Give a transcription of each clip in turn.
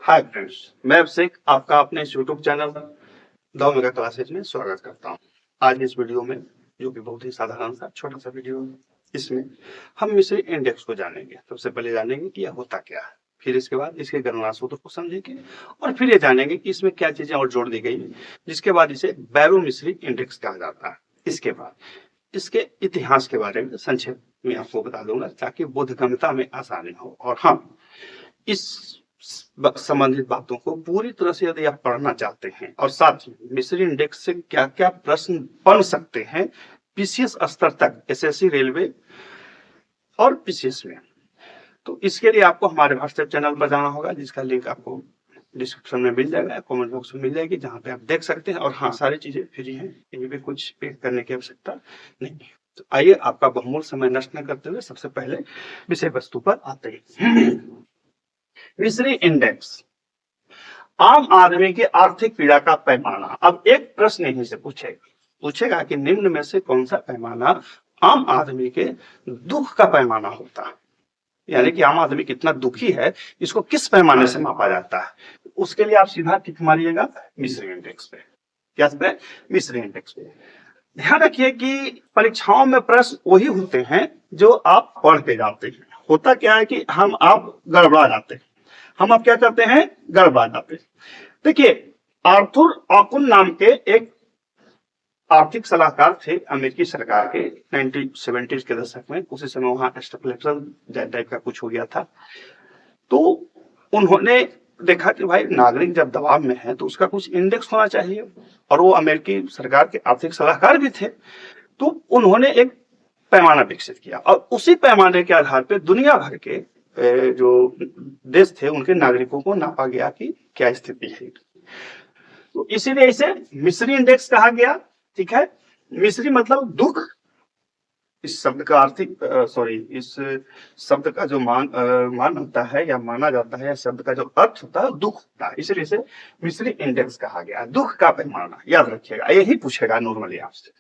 Hi friends, मैं अभिषेक आपका अपने इस YouTube channel the mega classes में स्वागत करता हूं। आज इस वीडियो में जो कि बहुत ही साधारण सा छोटा सा वीडियो है, इसमें हम मिश्र इंडेक्स को जानेंगे। सबसे पहले जानेंगे कि यह होता क्या है, फिर इसके बाद इसके गणना सूत्र को समझेंगे और फिर ये जानेंगे कि इसमें क्या चीजें और जोड़ दी गई, जिसके बाद इसे बैरोमीट्रिक इंडेक्स कहा जाता है। इसके बाद इसके इतिहास के बारे में संक्षेप में आपको बता दूंगा ताकि बोधगम्यता में आसानी हो। और हम इस संबंधित बातों को पूरी तरह से यदि आप पढ़ना चाहते हैं और साथ ही मिश्र इंडेक्स से क्या क्या प्रश्न बन सकते हैं पीसीएस स्तर तक, एसएससी, रेलवे और पीसीएस में, तो इसके लिए आपको हमारे व्हाट्सएप चैनल पर जाना होगा, जिसका लिंक आपको डिस्क्रिप्शन में मिल जाएगा, कमेंट बॉक्स में मिल जाएगी, जहां पे आप देख सकते हैं। और हाँ, सारी चीजें फ्री हैं, कहीं भी कुछ पे करने की आवश्यकता नहीं है। तो आइए, आपका बहुमूल्य समय नष्ट न करते हुए सबसे पहले विषय वस्तु पर आते हैं। मिश्र इंडेक्स आम आदमी की आर्थिक पीड़ा का पैमाना। अब एक प्रश्न यहीं से पूछेगा कि निम्न में से कौन सा पैमाना आम आदमी के दुख का पैमाना होता है, यानी कि आम आदमी कितना दुखी है, इसको किस पैमाने से मापा जाता है। उसके लिए आप सीधा टिक मारिएगा मिश्र इंडेक्स पे। क्या पे? मिश्र इंडेक्स पे। ध्यान रखिए कि परीक्षाओं में प्रश्न वही होते हैं जो आप पढ़ के जाते हैं। होता क्या है कि आप गड़बड़ा जाते हैं, हम अब क्या करते हैं, गड़बड़ा जाते हैं। देखिए, आर्थर ऑकुन नाम के एक आर्थिक सलाहकार थे अमेरिकी सरकार के 1970s के दशक में। उसी समय वहां स्टैग्फ्लेशन टाइप का कुछ हो गया था। तो उन्होंने देखा कि भाई, नागरिक जब दबाव में है तो उसका कुछ इंडेक्स होना चाहिए, और वो अमेरिकी सरकार के आर्थिक सलाहकार भी थे। तो उन्होंने एक पैमाना विकसित किया और उसी पैमाने के आधार पर दुनिया भर के जो देश थे उनके नागरिकों को नापा गया कि क्या स्थिति है। तो इसीलिए इसे मिश्री इंडेक्स कहा गया। ठीक है, मिश्री मतलब दुख। इस शब्द का इस शब्द का जो मान होता है या माना जाता है, शब्द का जो अर्थ होता है दुख होता है, इसलिए इसे मिश्री इंडेक्स कहा गया। दुख का पैमाना, याद रखिएगा, यही पूछेगा नॉर्मली आपसे।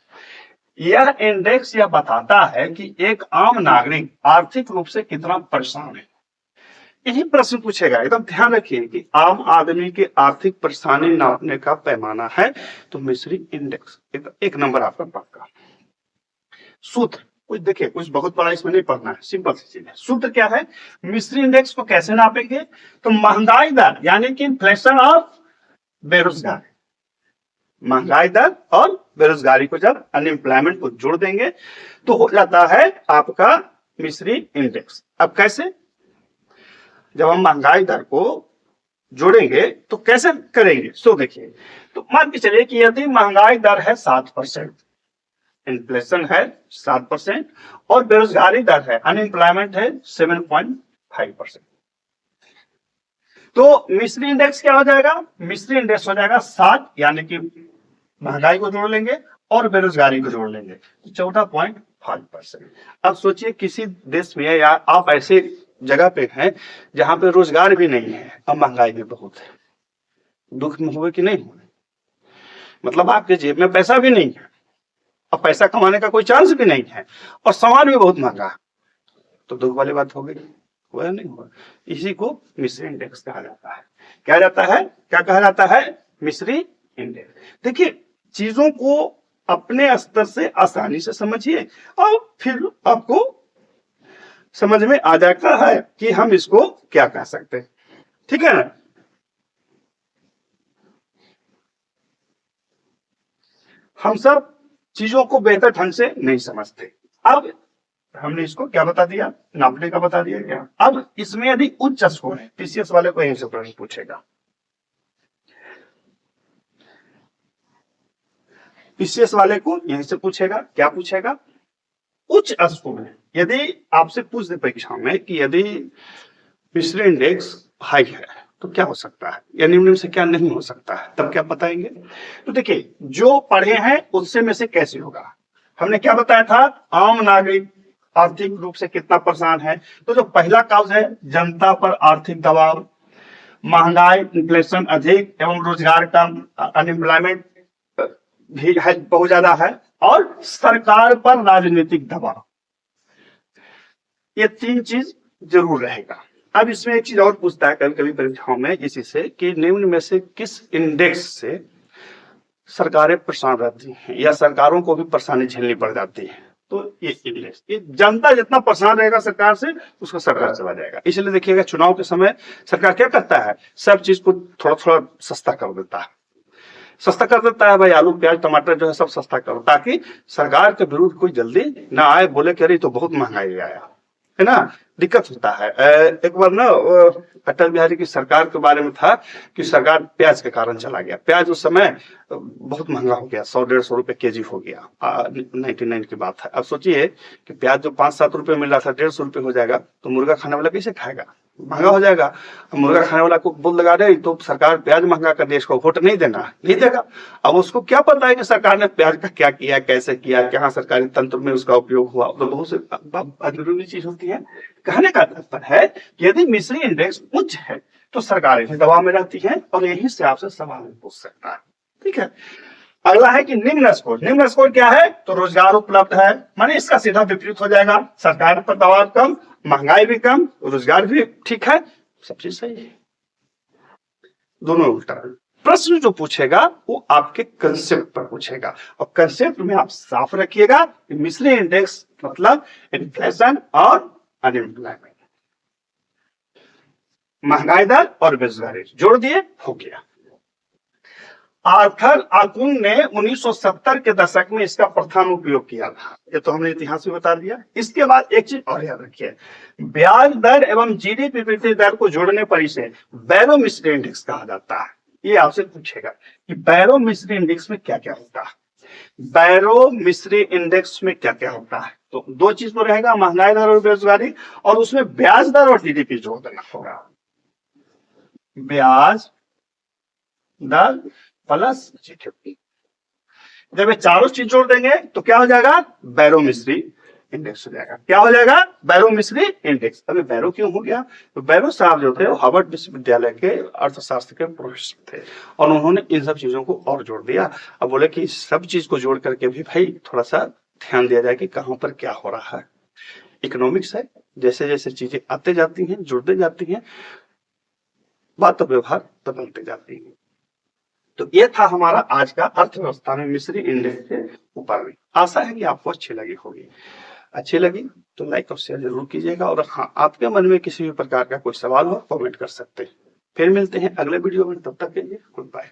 यह इंडेक्स यह बताता है कि एक आम नागरिक आर्थिक रूप से कितना परेशान है। यही प्रश्न पूछेगा, एकदम ध्यान रखिए कि आम आदमी की आर्थिक परेशानी नापने का पैमाना है तो मिश्री इंडेक्स एक नंबर आपका पक्का। सूत्र कुछ देखिए, कुछ बहुत बड़ा इसमें नहीं पढ़ना है, सिंपल सी चीज है। सूत्र क्या है? मिश्री इंडेक्स को कैसे नापेंगे? तो महंगाई दर यानी कि इन्फ्लेशन और बेरोजगारी, महंगाई दर और बेरोजगारी को जब अनएम्प्लॉयमेंट को जोड़ देंगे तो हो जाता है आपका मिश्री इंडेक्स। अब कैसे? जब हम महंगाई दर को जोड़ेंगे तो कैसे करेंगे? सो देखिए, तो मान के चलिए कि यदि महंगाई दर है 7%, इन्फ्लेशन है 7% और बेरोजगारी दर है, अनएम्प्लॉयमेंट है 7.5%, तो मिश्री इंडेक्स क्या हो जाएगा? मिश्री इंडेक्स हो जाएगा 7, यानी कि महंगाई को जोड़ लेंगे और बेरोजगारी को जोड़ लेंगे, 14.5%। अब सोचिए, किसी देश में या आप ऐसे जगह पे हैं जहां पे रोजगार भी नहीं है और महंगाई भी बहुत है, दुख में हुए कि नहीं हुए? मतलब आपके जेब में पैसा भी नहीं है और पैसा कमाने का कोई चांस भी नहीं है और सामान भी बहुत महंगा है, तो दुख वाली बात हो गई, हुआ नहीं हुआ? इसी को मिश्री इंडेक्स कहा जाता है। क्या जाता है, क्या कहा जाता है? मिश्री इंडेक्स। देखिए, चीजों को अपने स्तर से आसानी से समझिए और फिर आपको समझ में आ जाता है कि हम इसको क्या कह सकते हैं। ठीक है ना? हम सब चीजों को बेहतर ढंग से नहीं समझते। अब हमने इसको क्या बता दिया, नापने का बता दिया क्या। अब इसमें यदि उच्च स्कोर है, पीसीएस वाले को यहीं से प्रश्न पूछेगा, पीसीएस वाले को यहीं से पूछेगा। क्या पूछेगा? उच्च स्कोर है। यदि आपसे पूछ दे परीक्षा में कि यदि मिश्र इंडेक्स हाई है तो क्या हो सकता है या निम्न से क्या नहीं हो सकता है, तब क्या बताएंगे? तो देखिए, जो पढ़े हैं उससे में से कैसे होगा। हमने क्या बताया था? आम नागरिक आर्थिक रूप से कितना परेशान है, तो जो पहला काउज है, जनता पर आर्थिक दबाव, महंगाई, इन्फ्लेशन अधिक एवं रोजगार कम, अनएम्प्लॉयमेंट भी है, बहुत ज्यादा है, और सरकार पर राजनीतिक दबाव, ये तीन चीज जरूर रहेगा। अब इसमें एक चीज और पूछता है कभी कभी परीक्षाओं में इसी से कि निम्न में से किस इंडेक्स से सरकारें परेशान रहती हैं या सरकारों को भी परेशानी झेलनी पड़ जाती है। तो ये इंडेक्स, ये जनता जितना परेशान रहेगा सरकार से उसका सरकार चला जाएगा। इसलिए देखिएगा चुनाव के समय सरकार क्या करता है, सब चीज को थोड़ा थोड़ा सस्ता कर देता है, सस्ता कर देता है भाई, आलू प्याज टमाटर जो है सब सस्ता करो, ताकि सरकार के विरुद्ध कोई जल्दी ना आए, बोले कि अरे तो बहुत महंगाई आया है ना, दिक्कत होता है। एक बार ना अटल बिहारी की सरकार के बारे में था कि सरकार प्याज के कारण चला गया, प्याज उस समय बहुत महंगा हो गया, 100-150 रुपए केजी हो गया, 99 की बात है। अब सोचिए कि प्याज जो 5-7 रुपए मिल रहा था 150 रुपए हो जाएगा, तो मुर्गा खाने वाला कैसे खाएगा, महंगा हो जाएगा। मुर्गा खाने वाला को बोल लगा रहे तो सरकार प्याज महंगा कर दे, इसको वोट नहीं देना, नहीं देगा। अब उसको क्या पता है कि सरकार ने प्याज का क्या किया, कैसे किया, क्या सरकारी तंत्र में उसका उपयोग हुआ, तो बहुत से जरूरी चीज होती है। कहने का तात्पर्य है कि यदि मिश्री इंडेक्स उच्च है तो सरकारें भी दबाव में रहती हैं और यहीं से आपसे सवाल पूछ सकता है। ठीक है, अगला है कि निम्न स्कोर। निम्न स्कोर क्या है, तो रोजगार उपलब्ध है, माने इसका सीधा विपरीत हो जाएगा, सरकार पर दबाव कम, महंगाई भी कम, रोजगार भी ठीक है, सब चीज सही है। दोनों उल्टा। प्रश्न जो पूछेगा वो आपके कंसेप्ट पर पूछेगा, और कंसेप्ट में आप साफ रखिएगा कि मिश्री इंडेक्स मतलब इन्फ्लेशन और अनएम्प्लॉयमेंट, महंगाई दर और बेरोजगारी जोड़ दिए, हो गया। आर्थर आकुन ने 1970 के दशक में इसका प्रथम उपयोग किया था, ये तो हमने इतिहास में बता दिया। इसके बाद एक चीज और याद रखिए, ब्याज दर एवं जीडीपी वृद्धि दर को जोड़ने पर इसे बैरोमीट्री इंडेक्स कहा जाता है। ये आपसे पूछेगा कि बैरोमीट्री इंडेक्स में क्या क्या होता है, बैरोमीट्री इंडेक्स में क्या क्या होता है। तो दो चीज तो रहेगा, महंगाई दर और बेरोजगारी, और उसमें ब्याज दर और जीडीपी जोड़ देना होगा, ब्याज दर प्लस जीडीपी। जब ये चारों चीज जोड़ देंगे तो क्या हो जाएगा, बैरोमीट्री इंडेक्स हो जाएगा। क्या हो जाएगा, बैरोमीट्री इंडेक्स। अभी बैरो क्यों हो गया, तो बैरो साहब जो थे वो हार्वर्ड विश्वविद्यालय के अर्थशास्त्र के प्रोफेसर थे, और उन्होंने इन सब चीजों को और जोड़ दिया। अब बोले कि सब चीज को जोड़ करके भी भाई थोड़ा सा ध्यान दिया जाए कि कहां पर क्या हो रहा है। इकोनॉमिक्स है, जैसे जैसे चीजें आते जाती हैं, जुड़ते जाती हैं, बात व्यवहार बदलते जाती है। तो ये था हमारा आज का अर्थव्यवस्था में मिश्री इंडेक्स के ऊपर में। आशा है कि आपको अच्छी लगी होगी। अच्छी लगी तो लाइक और शेयर जरूर कीजिएगा, और हाँ, आपके मन में किसी भी प्रकार का कोई सवाल हो कमेंट कर सकते हैं। फिर मिलते हैं अगले वीडियो में, तब तक के लिए गुड बाय।